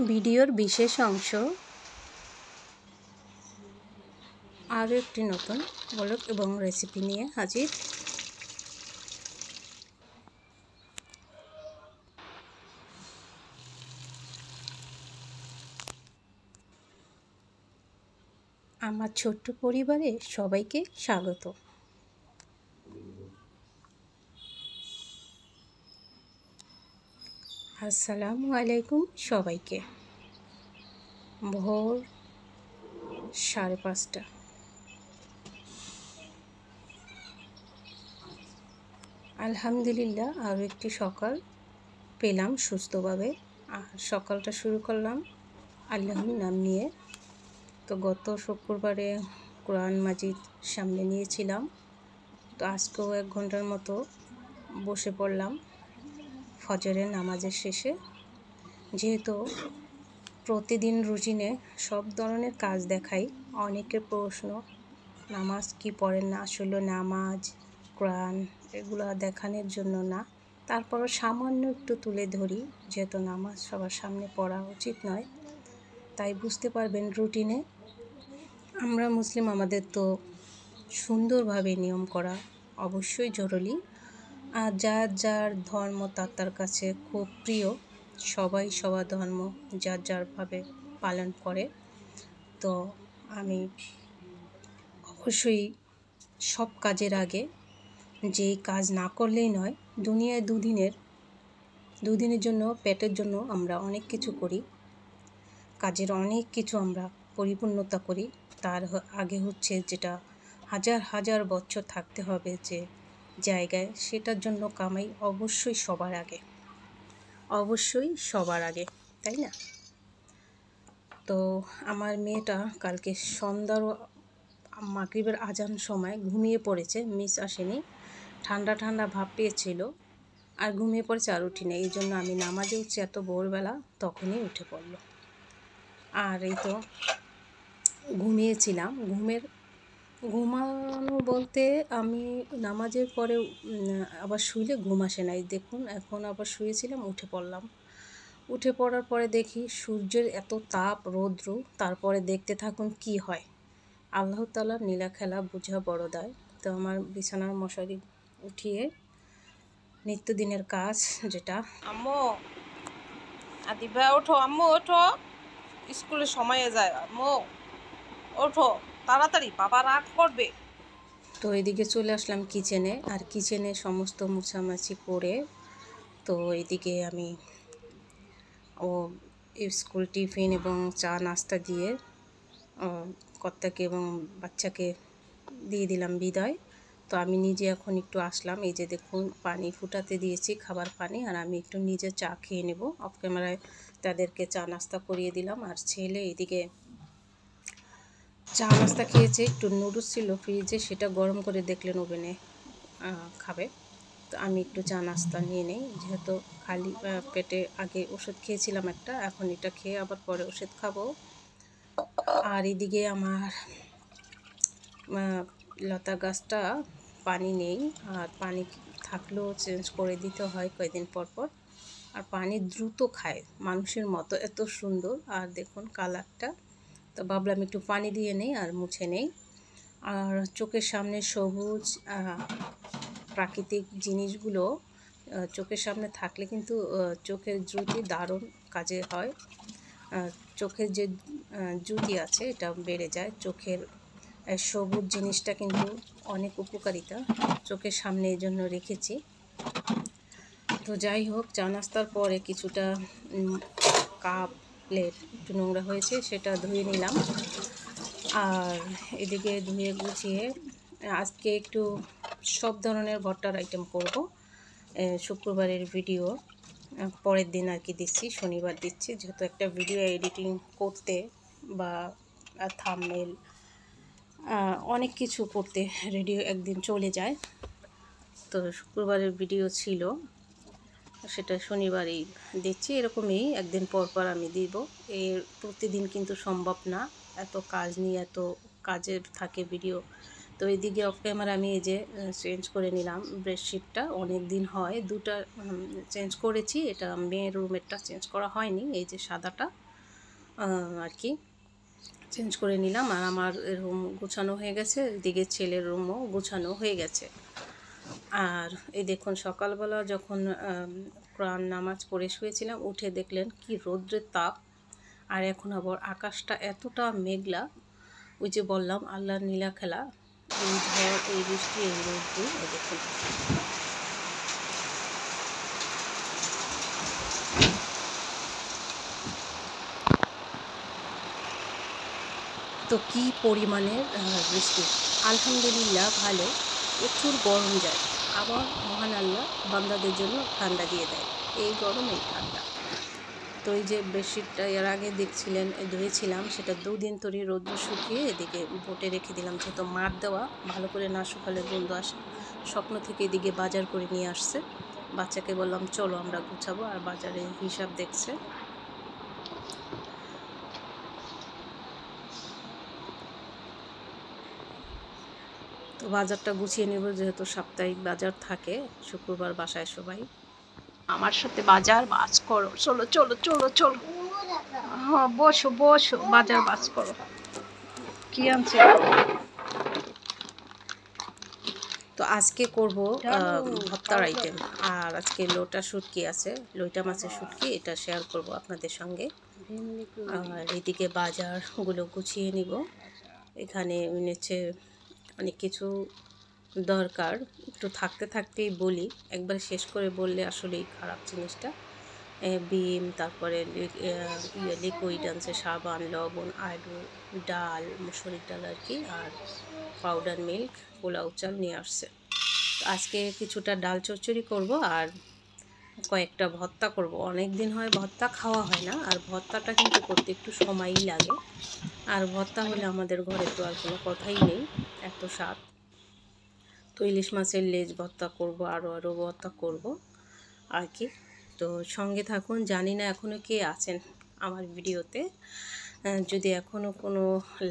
ভিডিওর বিশেষ অংশ আরও একটি নতুন ব্লগ এবং রেসিপি নিয়ে হাজির। আমার ছোট্ট পরিবারে সবাইকে স্বাগত। আসসালামু আলাইকুম সবাইকে। ভোর 5:30। আলহামদুলিল্লাহ আরও একটি সকাল পেলাম সুস্থভাবে। আর সকালটা শুরু করলাম আল্লাহর নাম নিয়ে। তো গত শুক্রবারে কোরআন মাজিদ সামনে নিয়েছিলাম, তো আজকেও 1 ঘন্টার মতো বসে পড়লাম ফজরের নামাজের শেষে। যেহেতু প্রতিদিন রুটিনে সব ধরনের কাজ দেখাই, অনেকের প্রশ্ন নামাজ কি পড়েন না। আসলে নামাজ কোরআন এগুলো দেখানোর জন্য না, তারপরও সামান্য একটু তুলে ধরি, যেহেতু নামাজ সবার সামনে পড়া উচিত নয়। তাই বুঝতে পারবেন রুটিনে আমরা মুসলিম, আমাদের তো সুন্দরভাবে নিয়ম করা অবশ্যই জরুরি। আর যার যার ধর্ম তার কাছে খুব প্রিয়, সবাই সবার ধর্ম যার যারভাবে পালন করে। তো আমি অবশ্যই সব কাজের আগে যেই কাজ না করলেই নয়, দুনিয়ায় দুদিনের জন্য পেটের জন্য আমরা অনেক কিছু করি, কাজের অনেক কিছু আমরা পরিপূর্ণতা করি। তার আগে হচ্ছে যেটা হাজার হাজার বছর থাকতে হবে যে জায়গায়, সেটার জন্য কামাই অবশ্যই সবার আগে, তাই না? তো আমার মেয়েটা কালকে সন্ধ্যার মাগরিবের আজান সময় ঘুমিয়ে পড়েছে, মিস আসেনি, ঠান্ডা ঠান্ডা ভাব পেয়েছিল আর ঘুমিয়ে পড়েছে, আর উঠিনি। এই জন্য আমি নামাজে উঠছি এত ভোরবেলা, তখনই উঠে পড়লো। আর এই তো ঘুমিয়েছিলাম। ঘুমানো বলতে আমি নামাজের পরে আবার শুইলে ঘুম আসে নাই। দেখুন এখন আবার শুয়েছিলাম, উঠে পড়ার পরে দেখি সূর্যের এত তাপ, রৌদ্র। তারপরে দেখতে থাকুন কি হয়। আল্লাহ তাআলার নীলা খেলা বোঝা বড় দায়। তো আমার বিছানার মশারি উঠিয়ে নিত্যদিনের কাজ, যেটা আম্মু আদিবা ওঠো, আম্মু ওঠো, স্কুলের সময়ে যায়, আম্মু ওঠো তাড়াতাড়ি, বাবা রাগ করবে। তো এদিকে চলে আসলাম কিচেনে, আর কিচেনে সমস্ত মুছামাছি করে তো এদিকে আমি স্কুল টিফিন এবং চা নাস্তা দিয়ে কর্তাকে এবং বাচ্চাকে দিয়ে দিলাম বিদায়। তো আমি নিজে এখন একটু আসলাম, এই যে দেখুন পানি ফুটাতে দিয়েছি, খাবার পানি, আর আমি একটু নিজে চা খেয়ে নেব। অফ ক্যামেরায় তাদেরকে চা নাস্তা করিয়ে দিলাম। আর ছেলে এদিকে চা নাস্তা খেয়েছে, একটু নুডলস ছিল ফ্রিজে, সেটা গরম করে দেখলেন ওভেনে খাবে। তো আমি একটু চা নাস্তা নিয়ে নেই, যেহেতু খালি পেটে আগে ওষুধ খেয়েছিলাম একটা, এখন এটা খেয়ে আবার পরে ওষুধ খাবো। আর এদিকে আমার লতা গাছটা পানি নেই, আর পানি থাকলেও চেঞ্জ করে দিতে হয় কয়েকদিন পর পর। আর পানি দ্রুত খায় মানুষের মতো, এত সুন্দর। আর দেখুন কালারটা, তো ভাবলাম একটু পানি দিয়ে নেই আর মুছে নেই। আর চোখের সামনে সবুজ প্রাকৃতিক জিনিসগুলো চোখের সামনে থাকলে কিন্তু চোখের জ্যোতি দারুণ কাজে হয়। চোখের যে জ্যোতি আছে এটা বেড়ে যায়। চোখের সবুজ জিনিসটা কিন্তু অনেক উপকারিতা চোখের সামনে, এই জন্য রেখেছি। তো যাই হোক, চা নাস্তার পরে কিছুটা কাপ প্লেট একটু নোংরা হয়েছে, সেটা ধুয়ে নিলাম। আর এদিকে ধুয়ে গুছিয়ে আজকে একটু সব ধরনের ভর্তার আইটেম করব। শুক্রবারের ভিডিও পরের দিন আর কি দিচ্ছি, শনিবার দিচ্ছি, যেহেতু একটা ভিডিও এডিটিং করতে বা থাম্বনেল অনেক কিছু করতে রেডিও একদিন চলে যায়। তো শুক্রবারের ভিডিও ছিল, সেটা শনিবারই দিচ্ছি। এরকমই একদিন পর পর আমি দিব, এর প্রতিদিন কিন্তু সম্ভব না, এত কাজ নিয়ে এত কাজের থাকে ভিডিও। তো এইদিকে অফ ক্যামেরা আমি এই যে চেঞ্জ করে নিলাম বেডশিটটা, অনেক দিন হয়, দুটা চেঞ্জ করেছি, এটা মেয়ের রুমেরটা চেঞ্জ করা হয়নি, এই যে সাদাটা, আর কি চেঞ্জ করে নিলাম। আর আমার রুম গোছানো হয়ে গেছে, এদিকে ছেলের রুমও গোছানো হয়ে গেছে। আর এই দেখুন সকালবেলা যখন কোরআন নামাজ পড়ে শুয়েছিলাম, উঠে দেখলেন কি রৌদ্রের তাপ। আর এখন আবার আকাশটা এতটা মেঘলা, ওই যে বললাম আল্লাহর নীলা খেলা, এই ঝড়, এই বৃষ্টি, এই রৌদ্র, এই দেখুন। তো কি পরিমাণের বৃষ্টি। আলহামদুলিল্লাহ ভালো, প্রচুর গরম যায়, আবার মহান আল্লাহ বান্দাদের জন্য ঠান্ডা দিয়ে দেয়। এই গরম এই ঠান্ডা। তো এই যে বেডশিটটা এর আগে দেখছিলেন ধুয়েছিলাম, সেটা 2 দিন ধরে রৌদ্র শুকিয়ে এদিকে বোটে রেখে দিলাম, যেহেতু মার দেওয়া, ভালো করে না শুকালে গন্ধ আসে। স্বপ্ন থেকে এদিকে বাজার করে নিয়ে আসছে, বাচ্চাকে বললাম চলো আমরা গুছাবো, আর বাজারে হিসাব দেখছে। তো বাজারটা গুছিয়ে নেব, যেহেতু সাপ্তাহিক বাজার থাকে, শুক্রবার বাসায় সবাই। আমার সাথে বাজার বাজ করো, চলো চলো চলো চলো, হ্যাঁ বসো বসো, বাজার বাজ করো। কি আনছে? তো আজকে করব ভর্তার আইটেম। আর আজকে লোটা শুটকি আছে, লইটা মাছের শুটকি, এটা শেয়ার করব আপনাদের সঙ্গে। আর এদিকে বাজারগুলো গুছিয়ে নিব। এখানে এনেছে অনেক কিছু দরকার, একটু থাকতে থাকতেই বলি, একবার শেষ করে বললে আসলেই খারাপ জিনিসটা। বিম, তারপরে লিকুইড আনছে, সাবান, লবণ, আলু, ডাল, মুসুরির ডাল আর কি, আর পাউডার মিল্ক, পোলাও চাল নিয়ে আসছে। আজকে কিছুটা ডাল চচ্চড়ি করব, আর কয়েকটা ভর্তা করব। অনেক দিন হয় ভর্তা খাওয়া হয় না, আর ভর্তাটা কিন্তু করতে একটু সময়ই লাগে। আর ভর্তা হলে আমাদের ঘরে তো আর কোনো কথাই নেই, এত স্বাদ। তো ইলিশ মাছের লেজ ভর্তা করব, আরও ভর্তা করব আর কি। তো সঙ্গে থাকুন। জানি না এখনও কে আছেন আমার ভিডিওতে, যদি এখনও কোনো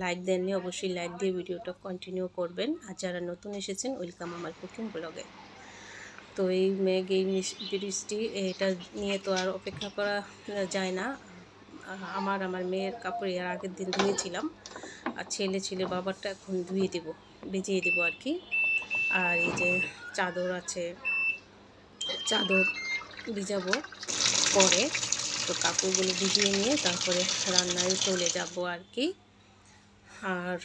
লাইক দেননি অবশ্যই লাইক দিয়ে ভিডিওটা কন্টিনিউ করবেন। আর যারা নতুন এসেছেন ওয়েলকাম আমার কুকিং ব্লগে। তো এই মেঘ, এই বৃষ্টি, এটা নিয়ে তো আর অপেক্ষা করা যায় না। আমার মেয়ের কাপড় এর আগের দিন ধুয়েছিলাম, আর ছেলে বাবারটা এখন ধুয়ে দেবো, ভিজিয়ে দেবো আর কি। আর এই যে চাদর আছে, চাদর ভিজাবো পরে। তো কাপড়গুলো ভিজিয়ে নিয়ে তারপরে রান্নায় চলে যাব আর কি। আর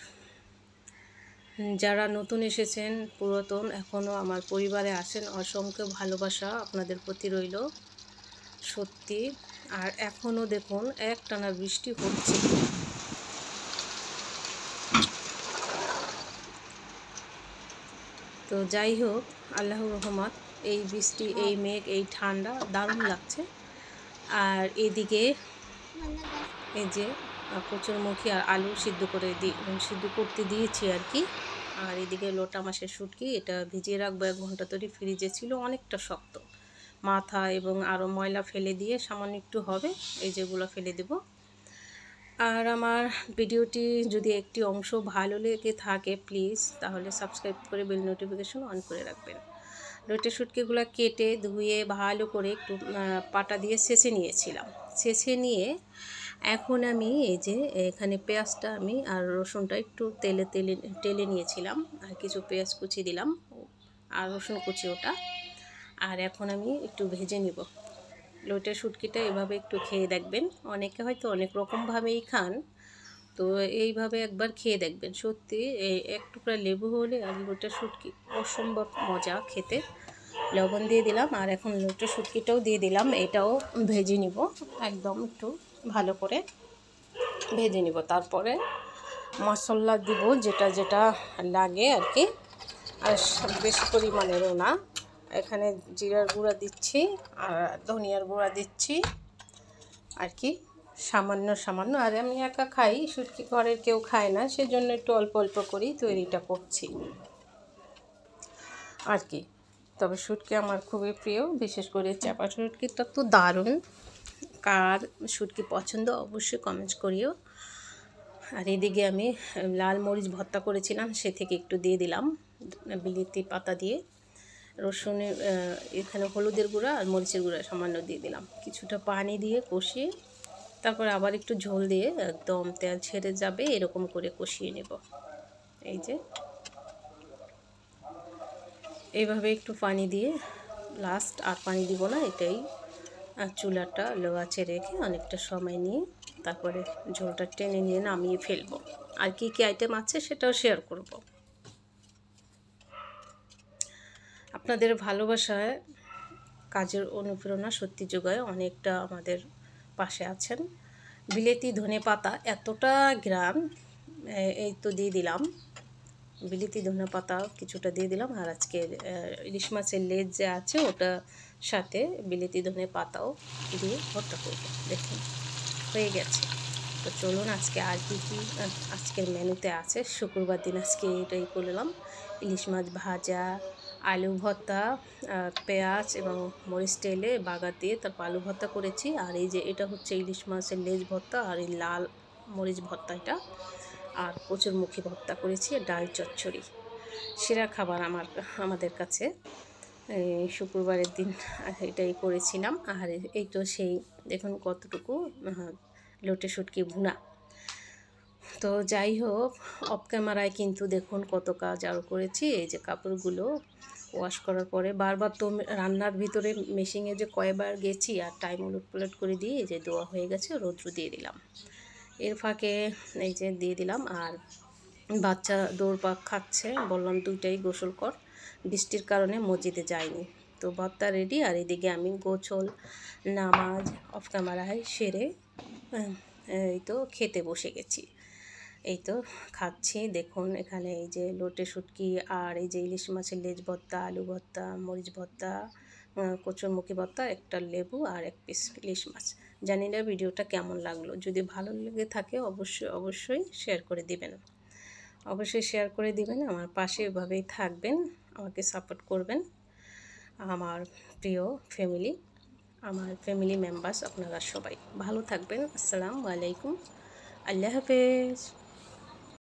যারা নতুন এসেছেন, পুরাতন এখনও আমার পরিবারে আসেন, অসংখ্য ভালোবাসা আপনাদের প্রতি রইল সত্যি। আর এখনও দেখুন একটানা বৃষ্টি হচ্ছে। তো যাই হোক, আল্লাহর রহমত, এই বৃষ্টি, এই মেঘ, এই ঠান্ডা দারুণ লাগছে। আর এদিকে এই যে কচুরমুখী আর আলু সিদ্ধ করতে দিয়েছি আর কি। আর এদিকে লোটা মাছের শুটকি, এটা ভিজিয়ে রাখবো 1 ঘন্টা ধরে, ফ্রিজে ছিল, অনেকটা শক্ত, মাথা এবং আরও ময়লা ফেলে দিয়ে সামান্য একটু হবে, এই যেগুলো ফেলে দেব। আর আমার ভিডিওটি যদি একটি অংশ ভালো লেগে থাকে প্লিজ তাহলে সাবস্ক্রাইব করে বেল নোটিফিকেশন অন করে রাখবেন। লোটে শুটকিগুলো কেটে ধুয়ে ভালো করে একটু পাটা দিয়ে ছেঁচে নিয়েছিলাম। ছেঁচে নিয়ে এখন আমি এই যে এখানে পেঁয়াজটা আমি আর রসুনটা একটু টেলে নিয়েছিলাম, আর কিছু পেঁয়াজ কুচি দিলাম আর রসুন কুচি ওটা। আর এখন আমি একটু ভেজে নিব। লোটে শুটকিটা এভাবে একটু খেয়ে দেখবেন, অনেকে হয়তো অনেক রকমভাবেই খান, তো এইভাবে একবার খেয়ে দেখবেন, সত্যি এই 1 টুকরা লেবু হলে আর লোটে শুটকি অসম্ভব মজা খেতে। লবণ দিয়ে দিলাম, আর এখন লোটে শুটকিটাও দিয়ে দিলাম, এটাও ভেজে নিব, একদম একটু ভালো করে ভেজে নিব। তারপরে মশলা দিব যেটা যেটা লাগে আর কি, আর বেশি পরিমাণেরও না। এখানে জিরার গুঁড়া দিচ্ছি আর ধনিয়ার গুঁড়া দিচ্ছি আর কি, সামান্য। আর আমি একা খাই, শুটকি ঘরের কেউ খায় না, সেজন্য একটু অল্প অল্প করেই তৈরিটা করছি আর কি। তবে শুটকি আমার খুবই প্রিয়, বিশেষ করে চাপা শুটকিটা তো দারুণ। কার শুটকি পছন্দ অবশ্যই কমেন্টস করিও। আর এদিকে আমি লাল মরিচ ভর্তা করেছিলাম, সে থেকে একটু দিয়ে দিলাম বিলিতি পাতা দিয়ে, রসুনের এখানে হলুদের গুঁড়া আর মরিচের গুঁড়া সামান্য দিয়ে দিলাম, কিছুটা পানি দিয়ে কষিয়ে তারপরে আবার একটু ঝোল দিয়ে একদম তেল ছেড়ে যাবে এরকম করে কষিয়ে নেব। এই যে এইভাবে একটু পানি দিয়ে লাস্ট আর পানি দিব না, এটাই চুলাটা লো আঁচে রেখে অনেকটা সময় নিয়ে তারপরে ঝোলটা টেনে নিয়ে নামিয়ে ফেলবো। আর কি কি আইটেম আছে সেটাও শেয়ার করব। আপনাদের ভালোবাসায় কাজের অনুপ্রেরণা সত্যি যোগায়, অনেকটা আমাদের পাশে আছেন। বিলেতি ধনেপাতা এতটা গ্রাম, এই তো দিয়ে দিলাম বিলেতি ধনেপাতা কিছুটা দিয়ে দিলাম। আর আজকে ইলিশ মাছের লেজ যে আছে ওটা সাথে বিলেতি ধনেপাতাও দিয়ে ভর্তা করবো। দেখুন হয়ে গেছে। তো চলুন আজকে আর কি কি আজকের মেনুতে আছে। শুক্রবার দিন আজকে এটাই করলাম, ইলিশ মাছ ভাজা, আলু ভর্তা, পেঁয়াজ এবং মরিচ তেলে বাগার দিয়ে তারপর আলু ভর্তা করেছি। আর এই যে এটা হচ্ছে ইলিশ মাছের লেজ ভর্তা, আর এই লাল মরিচ ভর্তা এটা, আর কচুরমুখী ভর্তা করেছি, ডাল চচ্চড়ি। সেরা খাবার আমাদের কাছে শুক্রবারের দিন এটাই করেছিলাম। আর এই তো সেই দেখুন কতটুকু লোটে শুটকি ভুনা। তো যাই হোক, অফ ক্যামেরায় কিন্তু দেখুন কত কাজ আরও করেছি। এই যে কাপড়গুলো ওয়াশ করার পরে বারবার তো রান্নার ভিতরে মেশিনে যে কয়বার গেছি আর টাইম উলটপালট করে দিয়ে এই যে ধোয়া হয়ে গেছে, রৌদ্র দিয়ে দিলাম। এর ফাঁকে এই যে দিয়ে দিলাম। আর বাচ্চা দৌড়পাক খাচ্ছে, বললাম দুইটাই গোসল কর, বৃষ্টির কারণে মসজিদে যায়নি। তো ভর্তা রেডি। আর এদিকে আমি গোসল নামাজ অফ ক্যামেরায় সেরে এই তো খেতে বসে গেছি। এই তো খাচ্ছি। দেখুন এখানে এই যে লোটে শুটকি, আর এই যে ইলিশ মাছের লেজ ভর্তা, আলু ভর্তা, মরিচ ভর্তা, কচুরমুখী ভর্তা, একটা লেবু আর এক পিস ইলিশ মাছ। জানি না ভিডিওটা কেমন লাগলো, যদি ভালো লেগে থাকে অবশ্যই শেয়ার করে দিবেন। অবশ্যই শেয়ার করে দিবেন, আমার পাশে এভাবেই থাকবেন, আমাকে সাপোর্ট করবেন। আমার প্রিয় ফ্যামিলি, আমার ফ্যামিলি মেম্বার্স আপনারা সবাই ভালো থাকবেন। আসসালামু আলাইকুম, আল্লাহ হাফেজ।